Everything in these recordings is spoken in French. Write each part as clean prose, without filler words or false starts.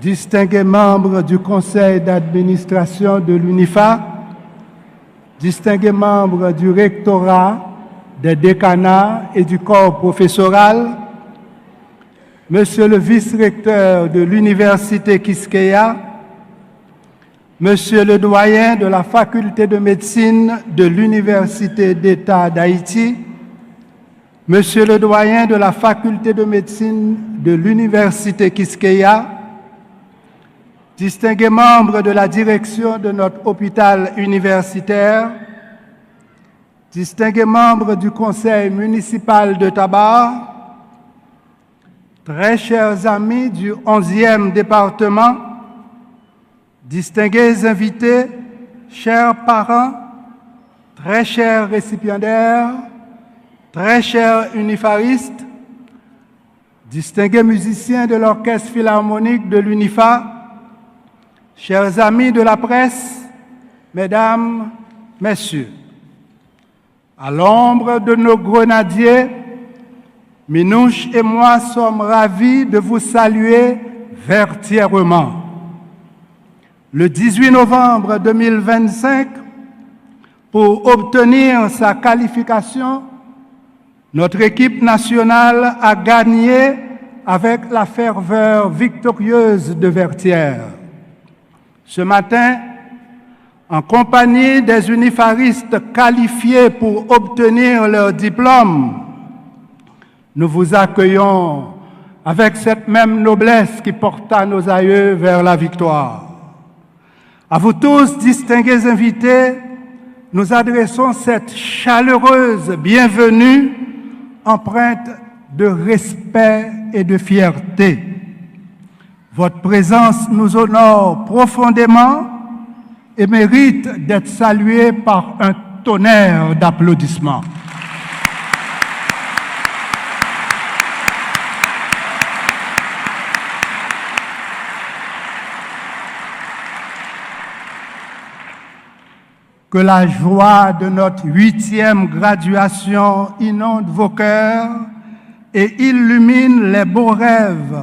distingués membres du conseil d'administration de l'UNIFA, distingués membres du rectorat, des décanats et du corps professoral, Monsieur le vice-recteur de l'Université Quisqueya, Monsieur le doyen de la faculté de médecine de l'Université d'État d'Haïti, Monsieur le doyen de la faculté de médecine de l'Université Quisqueya, distingués membres de la direction de notre hôpital universitaire, distingués membres du conseil municipal de Tabar, très chers amis du 11e département, distingués invités, chers parents, très chers récipiendaires, très chers unifaristes, distingués musiciens de l'Orchestre philharmonique de l'UNIFA, chers amis de la presse, mesdames, messieurs, à l'ombre de nos grenadiers, Minouche et moi sommes ravis de vous saluer vertièrement. Le 18 novembre 2025, pour obtenir sa qualification, notre équipe nationale a gagné avec la ferveur victorieuse de Vertières. Ce matin, en compagnie des unifaristes qualifiés pour obtenir leur diplôme, nous vous accueillons avec cette même noblesse qui porta nos aïeux vers la victoire. À vous tous, distingués invités, nous adressons cette chaleureuse bienvenue empreinte de respect et de fierté. Votre présence nous honore profondément et mérite d'être saluée par un tonnerre d'applaudissements. Que la joie de notre 8e graduation inonde vos cœurs et illumine les beaux rêves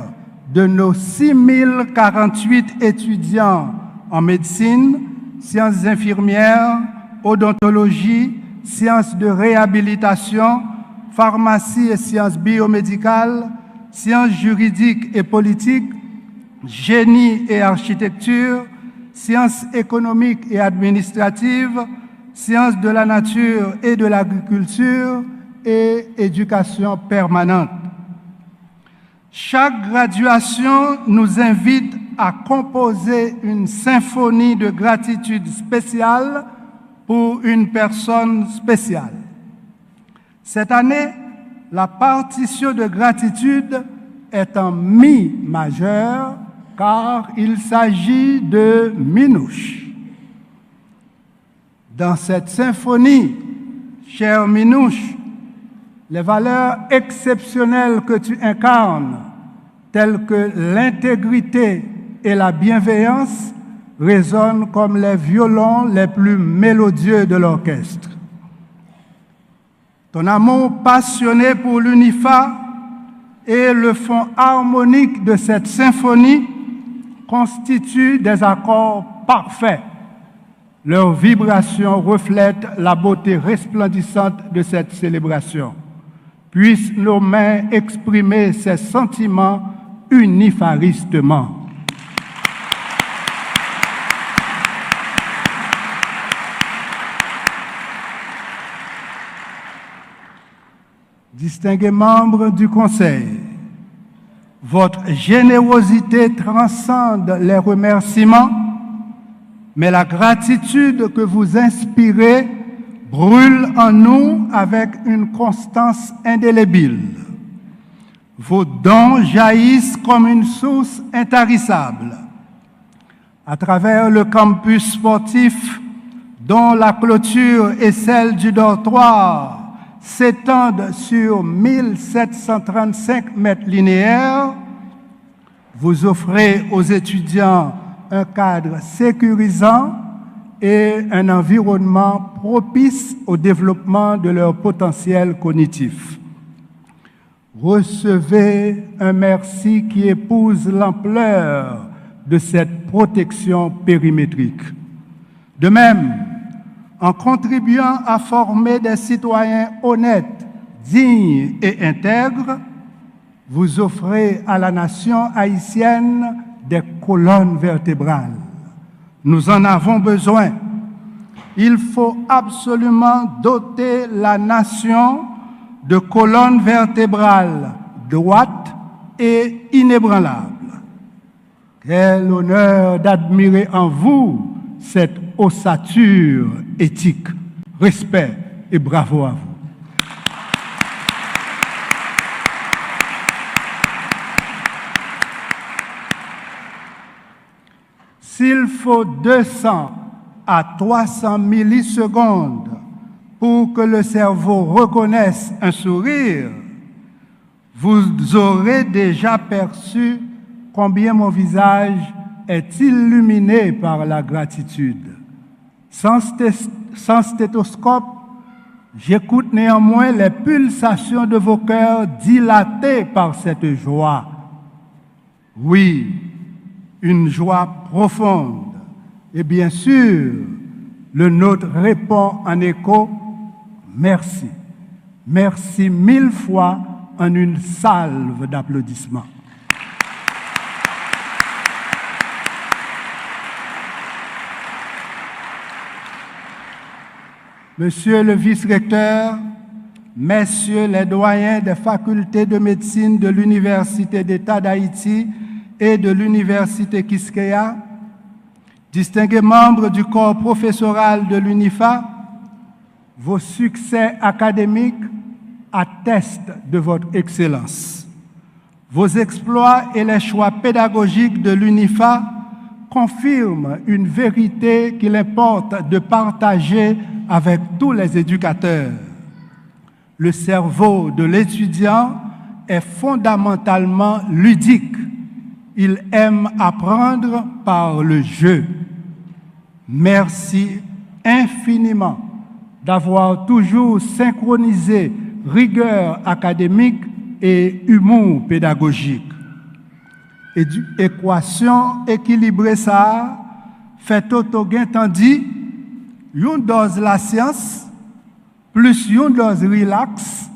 de nos 6048 étudiants en médecine, sciences infirmières, odontologie, sciences de réhabilitation, pharmacie et sciences biomédicales, sciences juridiques et politiques, génie et architecture, sciences économiques et administratives, sciences de la nature et de l'agriculture et éducation permanente. Chaque graduation nous invite à composer une symphonie de gratitude spéciale pour une personne spéciale. Cette année, la partition de gratitude est en mi majeur car il s'agit de Minouche. Dans cette symphonie, cher Minouche, les valeurs exceptionnelles que tu incarnes, telles que l'intégrité et la bienveillance, résonnent comme les violons les plus mélodieux de l'orchestre. Ton amour passionné pour l'UNIFA et le fond harmonique de cette symphonie constituent des accords parfaits. Leurs vibrations reflètent la beauté resplendissante de cette célébration. Puissent nos mains exprimer ces sentiments unifaristement. Distingués membres du Conseil, votre générosité transcende les remerciements, mais la gratitude que vous inspirez brûle en nous avec une constance indélébile. Vos dons jaillissent comme une source intarissable. À travers le campus sportif, dont la clôture et celle du dortoir s'étendent sur 1735 mètres linéaires, vous offrez aux étudiants un cadre sécurisant et un environnement propice au développement de leur potentiel cognitif. Recevez un merci qui épouse l'ampleur de cette protection périmétrique. De même, en contribuant à former des citoyens honnêtes, dignes et intègres, vous offrez à la nation haïtienne des colonnes vertébrales. Nous en avons besoin. Il faut absolument doter la nation de colonnes vertébrales droites et inébranlables. Quel honneur d'admirer en vous cette ossature éthique. Respect et bravo à vous. S'il faut 200 à 300 millisecondes pour que le cerveau reconnaisse un sourire, vous aurez déjà perçu combien mon visage est illuminé par la gratitude. Sans stéthoscope, j'écoute néanmoins les pulsations de vos cœurs dilatées par cette joie. Oui, une joie profonde. Et bien sûr, le nôtre répond en écho, merci. Merci 1000 fois en une salve d'applaudissements. Monsieur le vice-recteur, messieurs les doyens des facultés de médecine de l'Université d'État d'Haïti et de l'Université Quisqueya, distingués membres du corps professoral de l'UNIFA, vos succès académiques attestent de votre excellence. Vos exploits et les choix pédagogiques de l'UNIFA confirment une vérité qu'il importe de partager avec tous les éducateurs. Le cerveau de l'étudiant est fondamentalement ludique. Il aime apprendre par le jeu. Merci infiniment d'avoir toujours synchronisé rigueur académique et humour pédagogique. Équation équilibrée ça fait auto gain tandis une dose la science plus une dose relax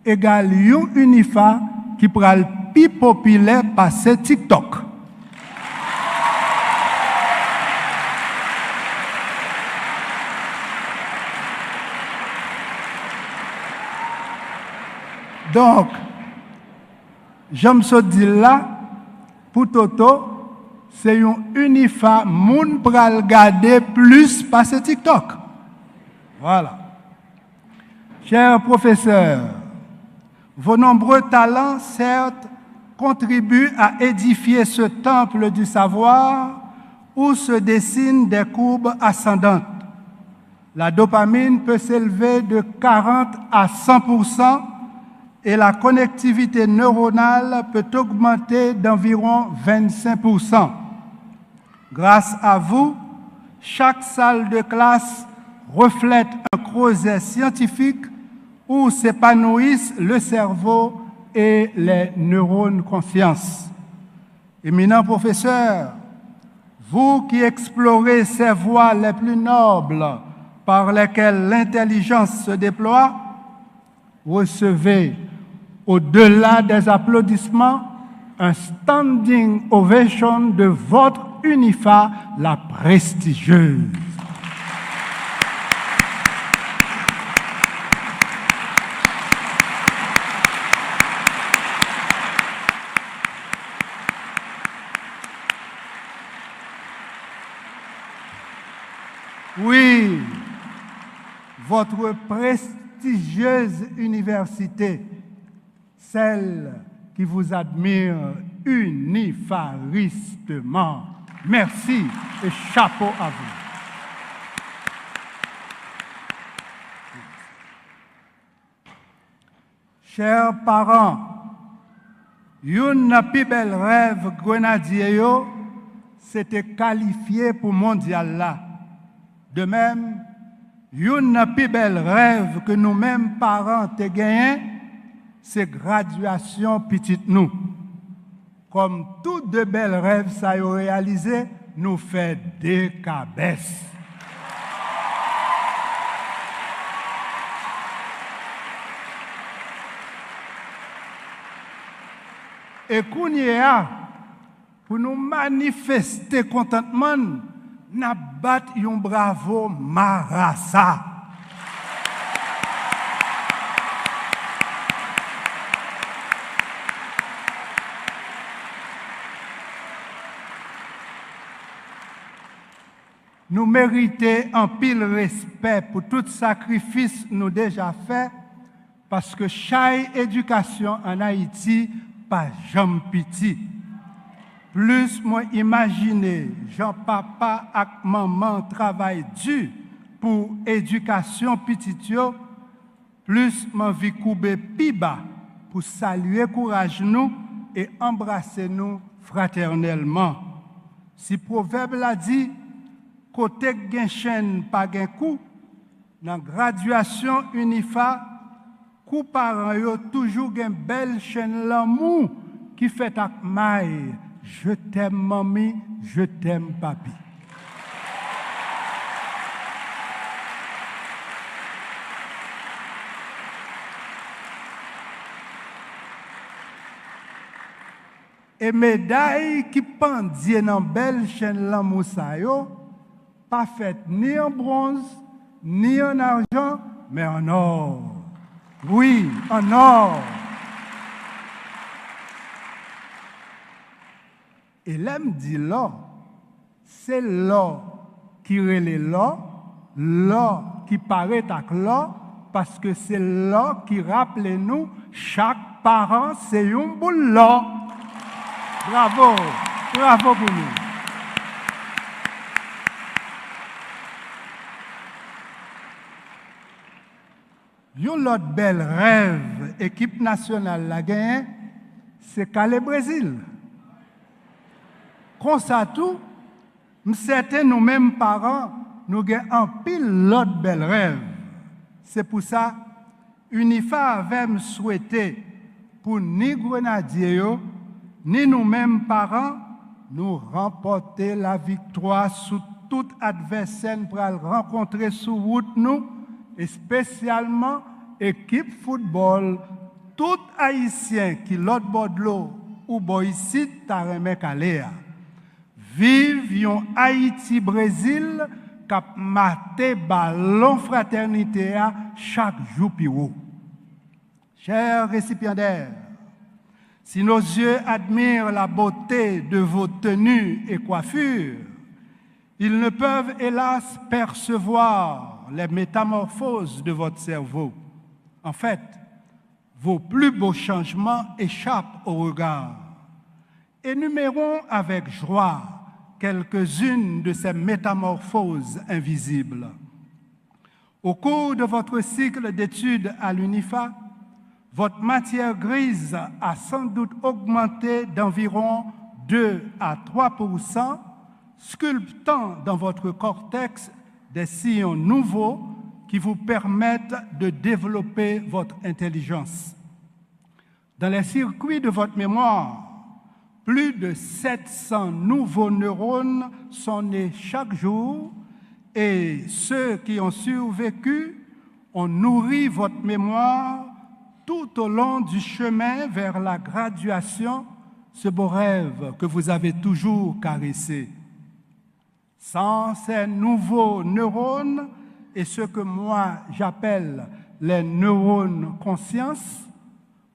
égale une UNIFA qui pral pi populaire passer TikTok. Donc, je me suis dit là, pour Toto, c'est une UNIFA, moun pral garder plus passer TikTok. Voilà. Chers professeurs, vos nombreux talents, certes, contribuent à édifier ce temple du savoir où se dessinent des courbes ascendantes. La dopamine peut s'élever de 40 à 100% et la connectivité neuronale peut augmenter d'environ 25%. Grâce à vous, chaque salle de classe reflète un creuset scientifique où s'épanouissent le cerveau et les neurones conscience. Éminent professeur, vous qui explorez ces voies les plus nobles par lesquelles l'intelligence se déploie, recevez, au-delà des applaudissements, un standing ovation de votre UNIFA, la prestigieuse. Oui, votre prestigieuse université, celle qui vous admire unifaristement. Merci et chapeau à vous. Chers parents, une plus belle rêve grenadier, c'était qualifié pour mondial là. De même, une plus belle rêve que nous-mêmes parents te gagné, c'est graduation petite nous. comme toutes de belles rêves ça y a réalisé, nous fait des cabesses. Et qu'on y a, pour nous manifester contentement, nous battons un bravo Marassa. Nous méritons un pile respect pour tout sacrifice nous déjà fait, parce que chaque éducation en Haïti, pas jamais petit. Plus moi imaginer Jean-Papa et maman travaillent dur pour éducation petite yo, plus moi vie couper pi bas pour saluer courage nous et embrasser nous fraternellement. Si proverbe l'a dit, côté gen chaîne pas gen coup, dans graduation UNIFA, coup parents yo toujours gen belle chaîne l'amour qui fait ak maille. Je t'aime mamie, je t'aime papi. Et médaille qui pendient dans belle chaîne l'amour sa yo, pas faite ni en bronze, ni en argent, mais en or. Oui, en or. Et l'aime dit l'or, c'est l'or qui relève l'or qui paraît avec l'or, parce que c'est l'or qui rappelle nous, chaque parent, c'est une boule l'or. Bravo, bravo pour nous. Yon l'autre bel rêve, équipe nationale la gagne, c'est Calais Brésil. Comme ça tout, certains nous-mêmes parents, nous avons un pile l'autre bel rêve. C'est pour ça, UNIFA avait souhaité pour ni grenadiers, ni nous-mêmes parents, nous remporter la victoire sous tout adversaire pour rencontrer sur route nous, et spécialement équipe football, tout haïtien qui l'autre bord de l'eau ou ici, Taremé Kaléa. Vive un Haïti-Brésil qui maté ballon fraternité chaque jour piro. Chers récipiendaires, si nos yeux admirent la beauté de vos tenues et coiffures, ils ne peuvent hélas percevoir les métamorphoses de votre cerveau. En fait, vos plus beaux changements échappent au regard. Énumérons avec joie quelques-unes de ces métamorphoses invisibles. Au cours de votre cycle d'études à l'UNIFA, votre matière grise a sans doute augmenté d'environ 2 à 3%, sculptant dans votre cortex des sillons nouveaux qui vous permettent de développer votre intelligence. Dans les circuits de votre mémoire, plus de 700 nouveaux neurones sont nés chaque jour et ceux qui ont survécu ont nourri votre mémoire tout au long du chemin vers la graduation, ce beau rêve que vous avez toujours caressé. Sans ces nouveaux neurones et ce que moi j'appelle les neurones conscience,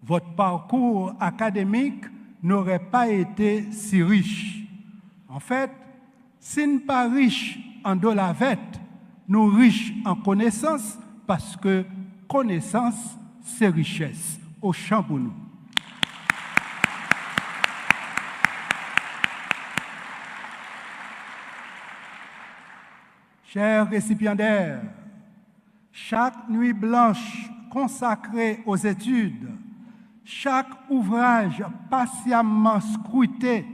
votre parcours académique n'aurait pas été si riche. En fait, si nous pas riches en dolavette, nous riches en connaissances parce que connaissance, c'est richesse. Au champ pour nous. Chers récipiendaires, chaque nuit blanche consacrée aux études, chaque ouvrage patiemment scruté,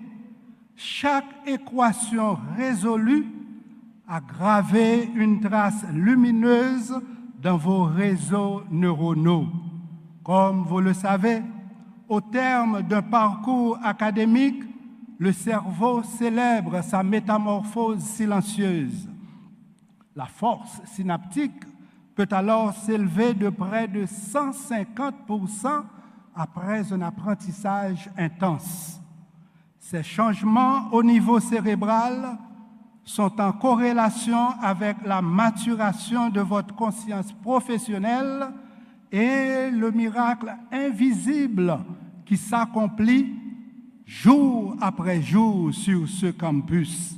chaque équation résolue a gravé une trace lumineuse dans vos réseaux neuronaux. Comme vous le savez, au terme d'un parcours académique, le cerveau célèbre sa métamorphose silencieuse. La force synaptique peut alors s'élever de près de 150% après un apprentissage intense. Ces changements au niveau cérébral sont en corrélation avec la maturation de votre conscience professionnelle et le miracle invisible qui s'accomplit jour après jour sur ce campus.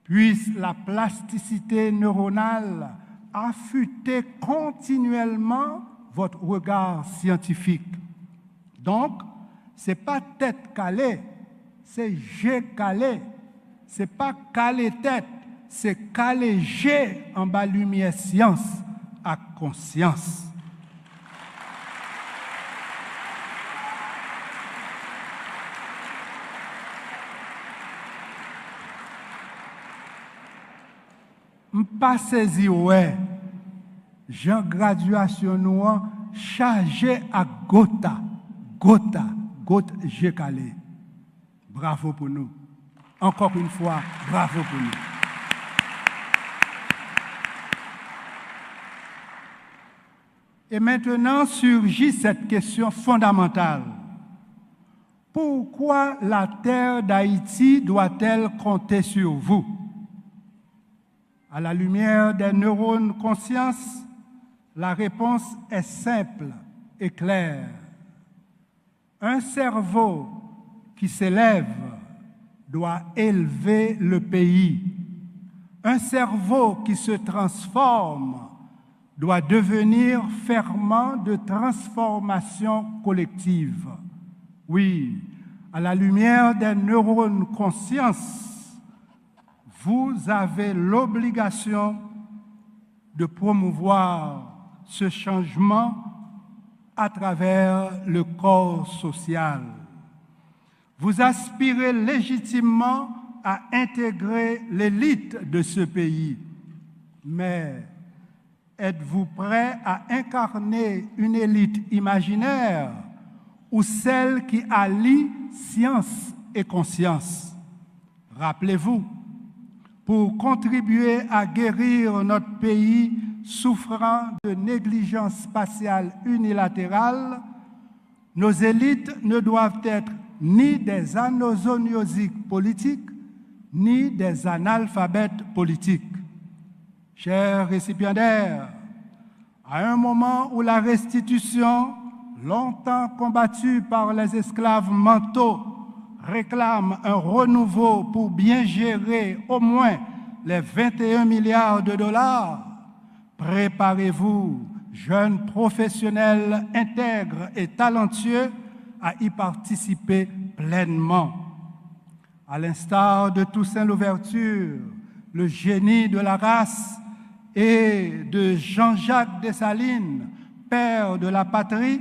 Puisse la plasticité neuronale affûter continuellement votre regard scientifique. Donc, ce n'est pas tête calée, c'est G calé. Ce n'est pas calé tête, c'est calé G en bas lumière science à conscience. Pas saisi ouais, Jean graduation noir chargé à gota G calé. Bravo pour nous. Encore une fois, bravo pour nous. Et maintenant surgit cette question fondamentale. Pourquoi la terre d'Haïti doit-elle compter sur vous? À la lumière des neurones conscience, la réponse est simple et claire. Un cerveau qui s'élève doit élever le pays. Un cerveau qui se transforme doit devenir ferment de transformation collective. Oui, à la lumière des neurones conscience, vous avez l'obligation de promouvoir ce changement à travers le corps social. Vous aspirez légitimement à intégrer l'élite de ce pays, mais êtes-vous prêt à incarner une élite imaginaire ou celle qui allie science et conscience? Rappelez-vous, pour contribuer à guérir notre pays souffrant de négligence spatiale unilatérale, nos élites ne doivent être ni des anosoniosiques politiques, ni des analphabètes politiques. Chers récipiendaires, à un moment où la restitution, longtemps combattue par les esclaves mentaux, réclame un renouveau pour bien gérer au moins les 21 milliards de dollars, préparez-vous, jeunes professionnels intègres et talentueux, à y participer pleinement. À l'instar de Toussaint Louverture, le génie de la race, et de Jean-Jacques Dessalines, père de la patrie,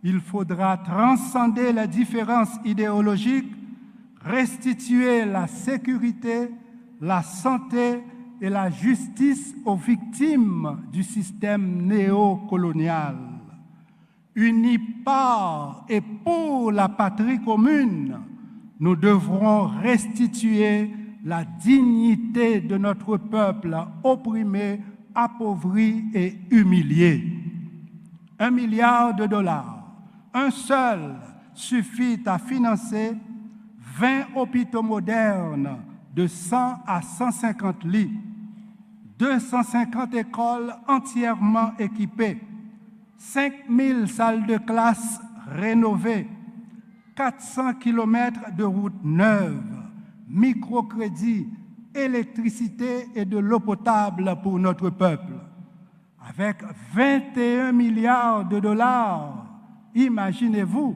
il faudra transcender les différences idéologiques, restituer la sécurité, la santé et la justice aux victimes du système néocolonial. Unis par et pour la patrie commune, nous devrons restituer la dignité de notre peuple opprimé, appauvri et humilié. 1 milliard de dollars, un seul, suffit à financer 20 hôpitaux modernes de 100 à 150 lits, 250 écoles entièrement équipées, 5000 salles de classe rénovées, 400 kilomètres de routes neuves, microcrédit, électricité et de l'eau potable pour notre peuple. Avec 21 milliards de dollars, imaginez-vous,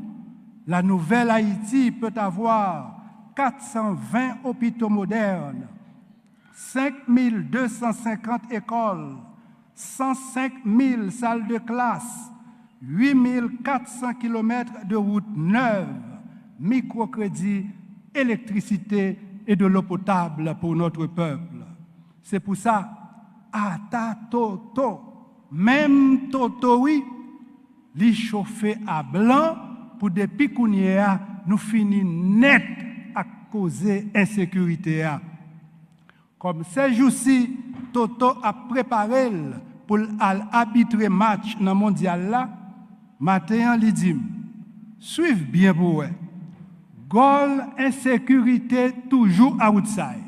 la nouvelle Haïti peut avoir 420 hôpitaux modernes, 5250 écoles, 105 000 salles de classe, 8400 kilomètres de routes neuves, microcrédit, électricité et de l'eau potable pour notre peuple. C'est pour ça, à ta toto, même toto oui, li chauffé à blanc pour depuis qu'on y est, nous finissons net à causer insécurité. Comme ces jours-ci, Toto a préparé pour arbitrer match dans le mondial là, matin, il dit, suivez bien pour eux. Goal, insécurité, toujours outside.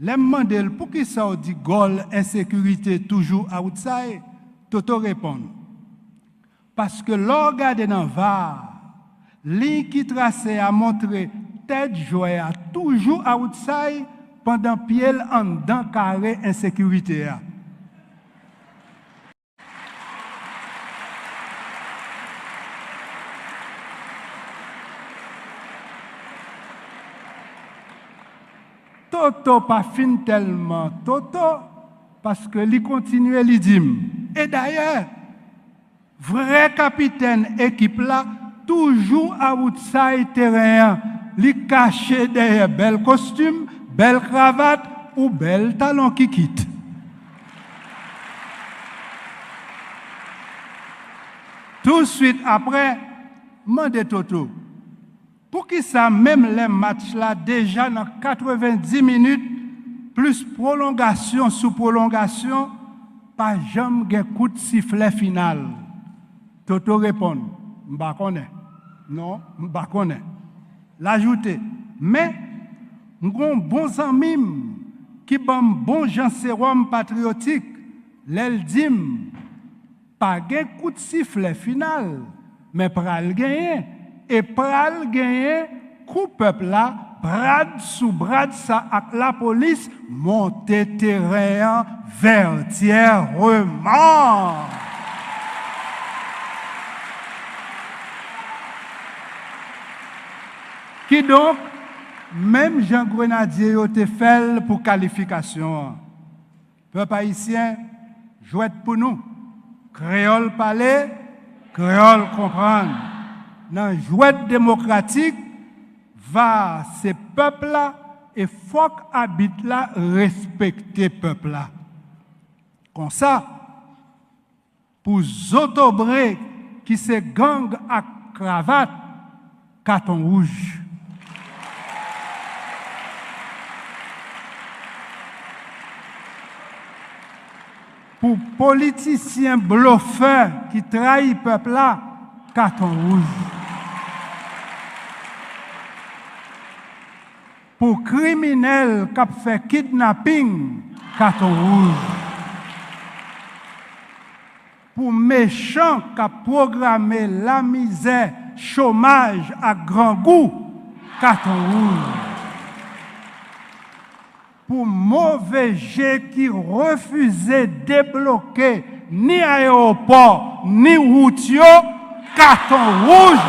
Les mandel pour qui ça dit goal, insécurité, toujours outside, Toto répond. Parce que l'organe dans VAR, ligne qui tracé a montré tête joie a toujours outside pendant pied en dedans carré insécurité. Toto pas fin tellement Toto parce que lui continue lui dit et d'ailleurs vrai capitaine équipe là toujours outside terrain li caché derrière bel costume belle cravate ou bel talon qui quitte. Tout de suite après mande Toto pour qui ça, même les matchs là, déjà dans 90 minutes, plus prolongation sous prolongation, pas jamais un coup de sifflet final. Toto répond, m'ba connais. Non, m'ba connais. L'ajouter. Mais, m'gon bons amis qui bon bon Jean sérum patriotique, l'el dim, pas un coup de sifflet final, mais pral gagner. Et pral gagner, coup peuple là, brad sous brad ça avec la police, monter terrain vertièrement. Qui donc, même Jean Grenadier a été fait pour qualification. Peuple haïtien, jouette pour nous. Créole parler, créole comprendre. Dans jouette démocratique, va ces peuples-là et faut qu'habite là respecter peuple-là. Comme ça, pour Zotobré qui se gang à cravate, carton rouge. Pour politiciens bluffeurs qui trahissent peuple là, carton rouge. Pour criminels qui ont fait kidnapping, carton rouge. Pour méchants qui ont programmé la misère, chômage à grand goût, carton rouge. Pour mauvais jets qui refusaient de débloquer ni aéroport, ni routier, carton rouge.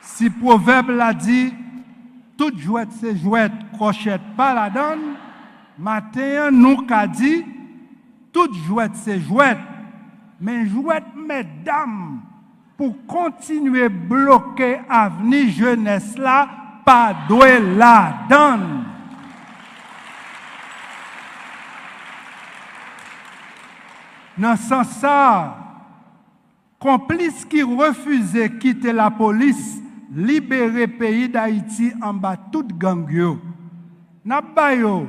Si proverbe l'a dit, toute jouette c'est jouette, crochette pas la donne, matin nous qu'a dit, toute jouette c'est jouette, mais jouette mesdames, pour continuer à bloquer avenir jeunesse là, pas doué la donne. Dans ce sens ça, complices qui refusaient de quitter la police, libérer le pays d'Haïti en bas toute gang yo. N'a pas yo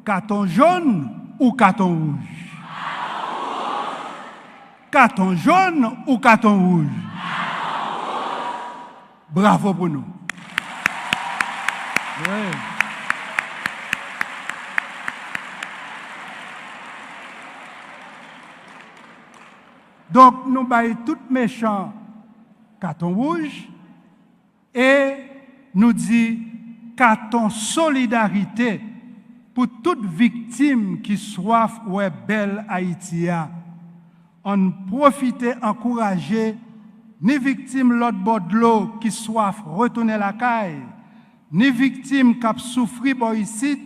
carton jaune ou carton rouge? Carton jaune ou carton rouge? Bravo pour nous. Ouais. Donc, nous baillons tout méchant carton rouge et nous dit carton solidarité pour toute victime qui soif ou est belle Haïtia. On profite, encourager ni victime l'autre bord de l'eau qui soif retourner la caille, ni victime qui a souffert ici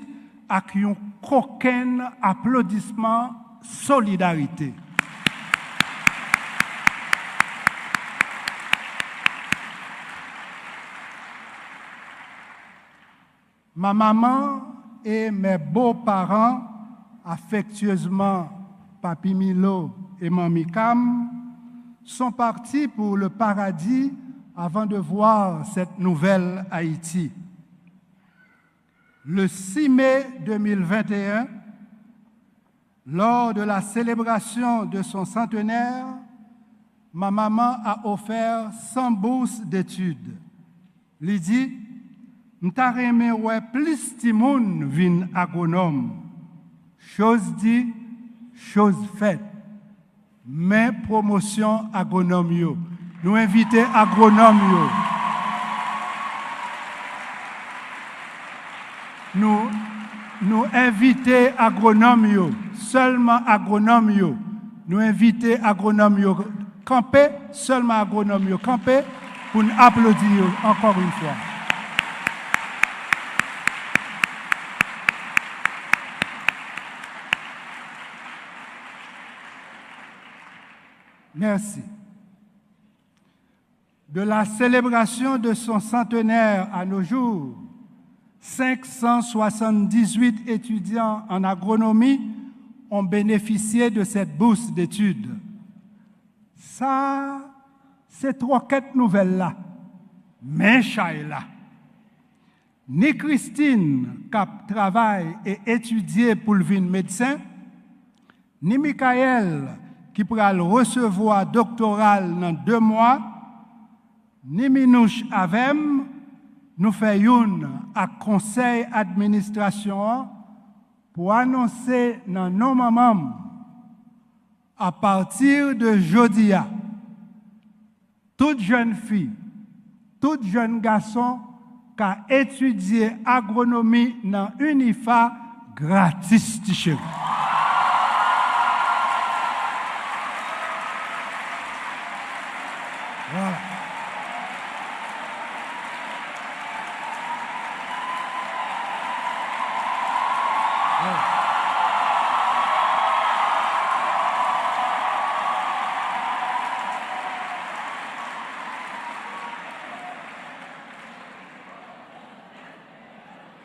avec un coquin applaudissement solidarité. Ma maman et mes beaux-parents, affectueusement Papi Milo et Mami Cam, sont partis pour le paradis avant de voir cette nouvelle Haïti. Le 6 mai 2021, lors de la célébration de son centenaire, ma maman a offert 100 bourses d'études. Elle dit, m'ta remè ouais plus ti moun vin agronome. Chose dit, chose faite. Mais promotion agronome yo. Nous invitons agronome yo. Nous invitons agronome yo. Seulement agronome yo. Nous invitons agronome yo. Camper, seulement agronome yo. Camper pour nous applaudir encore une fois. Merci. De la célébration de son centenaire à nos jours, 578 étudiants en agronomie ont bénéficié de cette bourse d'études. Ça, c'est trois quêtes nouvelles là. Mais là. Ni Christine, qui travaille et étudie pour le vin médecin, ni Michael, qui pourra le recevoir doctoral dans 2 mois, ni Minouche Avem, nous faisons à conseil d'administration pour annoncer dans nos mamans, à partir de jeudi, toute jeune fille, tout jeune garçon qui a étudié agronomie dans UNIFA gratis t-shirt. Voilà.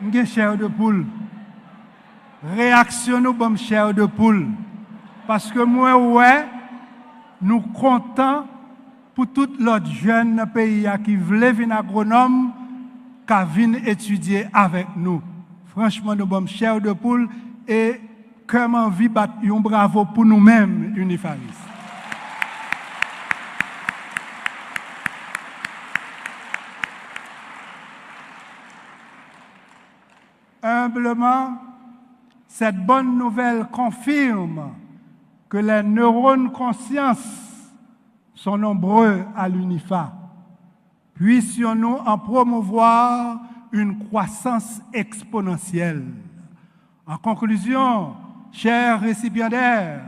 M'gen chair de poule. Réaction nous bon chair de poule. Parce que moi ouais, nous contents pour tout l'autre jeune pays qui veut venir agronome, qui vient étudier avec nous. Franchement, nous sommes chair de poule et comme envie battre un bravo pour nous-mêmes, Unifaris. Humblement, cette bonne nouvelle confirme que les neurones conscience sont nombreux à l'UNIFA. Puissions-nous en promouvoir une croissance exponentielle. En conclusion, chers récipiendaires,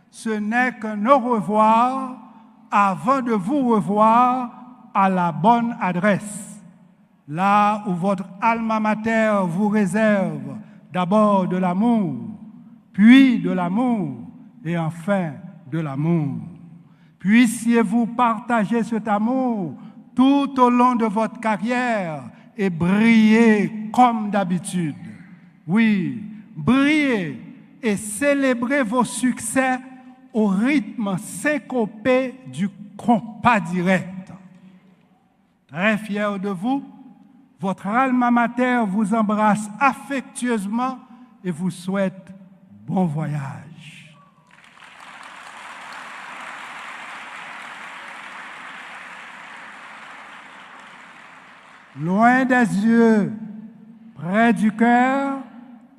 ce n'est qu'un au revoir avant de vous revoir à la bonne adresse. Là où votre alma mater vous réserve d'abord de l'amour, puis de l'amour et enfin de l'amour. Puissiez-vous partager cet amour tout au long de votre carrière et briller comme d'habitude. Oui, briller et célébrer vos succès au rythme syncopé du compas direct. Très fier de vous, votre alma mater vous embrasse affectueusement et vous souhaite bon voyage. Loin des yeux, près du cœur,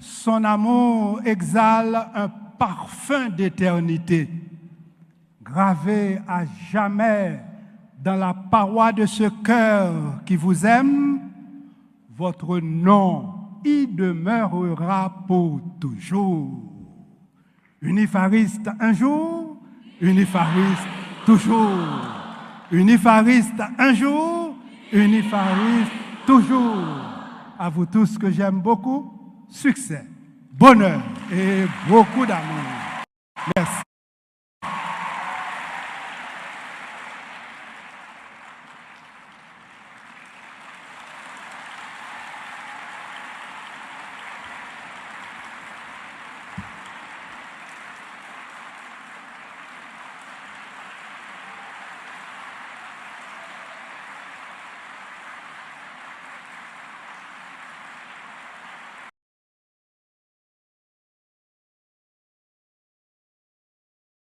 son amour exhale un parfum d'éternité, gravé à jamais dans la paroi de ce cœur qui vous aime. Votre nom y demeurera pour toujours. Unifariste un jour, unifariste toujours. Unifariste un jour, unifariste toujours. À vous tous que j'aime beaucoup, succès, bonheur et beaucoup d'amour. Merci.